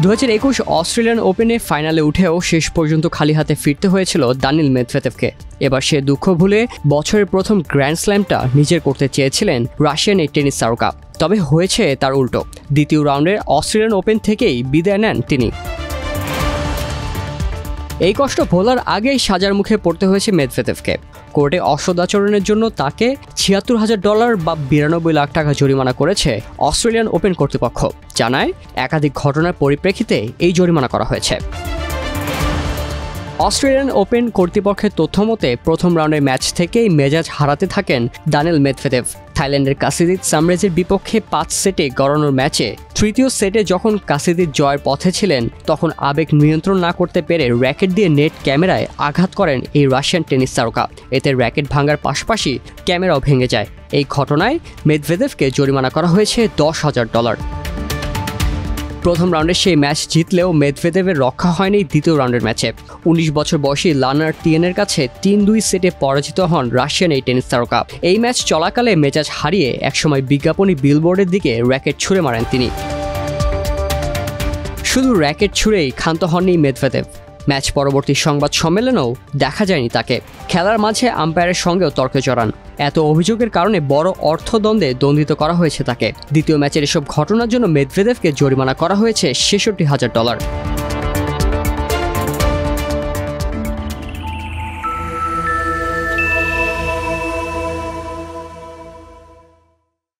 2021 Australian ওপেনে ফাইনালে উঠেও শেষ পর্যন্ত খালি হাতে ফিরতে হয়েছিল দানিল মেদভেদেভকে। এবার সে দুঃখ ভুলে বছরের প্রথম গ্র্যান্ড স্ল্যামটা নিজের করতে চেয়েছিলেন রাশিয়ান এই টেনিস তারকা। তবে হয়েছে তার উল্টো, দ্বিতীয় রাউন্ডের অস্ট্রেলিয়ান ওপেন থেকেই বিদায় নেন তিনি। এই কষ্ট ভোলার আগেই সাজার মুখে পড়তে হয়েছে মেদভেদেভকে। কোর্টে অসদাচরণের জন্য তাকে $৭৬,০০০ বা ৯২ লাখ টাকা জরিমানা করেছে অস্ট্রেলিয়ান ওপেন কর্তৃপক্ষ। জানায় একাধিক ঘটনার পরিপ্রেক্ষিতে এই জরিমানা করা হয়েছে। অস্ট্রেলিয়ান ওপেন কর্তৃপক্ষের তথ্য মতে প্রথম রাউন্ডের ম্যাচ থেকেই মেজাজ হারাতে থাকেন দানিল মেদভেদেভ। থাইল্যান্ডের কাসিদিত সামরেজের বিপক্ষে 5 সেটে গড়ানোর ম্যাচে তৃতীয় সেটে যখন কাসিদিত জয়ের পথে ছিলেন তখন আবেগ নিয়ন্ত্রণ না করতে পেরে র্যাকেট দিয়ে নেট ক্যামেরায় আঘাত করেন এই রাশিয়ান টেনিস তারকা। এতে র্যাকেট ভাঙার পাশাপাশি ক্যামেরাও ভেঙে যায়। এই ঘটনায় মেদভেদেভকে জরিমানা করা হয়েছে $10,000। প্রথম রাউন্ডে সেই ম্যাচ জিতলেও মেদভেদেভের রক্ষা হয়নি দ্বিতীয় রাউন্ডের ম্যাচে। 19 বছর বয়সী লানার টিয়েনের কাছে 3-2 সেটে পরাজিত হন রাশিয়ান এই টেনিস তারকা। এই ম্যাচ চলাকালে মেজাজ হারিয়ে একসময় বিজ্ঞাপনী বিলবোর্ডের দিকে র্যাকেট ছুঁড়ে মারেন তিনি। শুধু র্যাকেট ছুঁড়েই ক্ষান্ত হননি মেদভেদেভ। ম্যাচ পরবর্তী সংবাদ সম্মেলনেও দেখা যায়নি তাকে। খেলার মাঝে আম্পায়ারের সঙ্গেও তর্কে জড়ান। এত অভিযোগের কারণে বড় অর্থদণ্ডে দণ্ডিত করা হয়েছে তাকে। দ্বিতীয় ম্যাচের এসব ঘটনার জন্য মেদভেদেভকে জরিমানা করা হয়েছে $৬৬,০০০।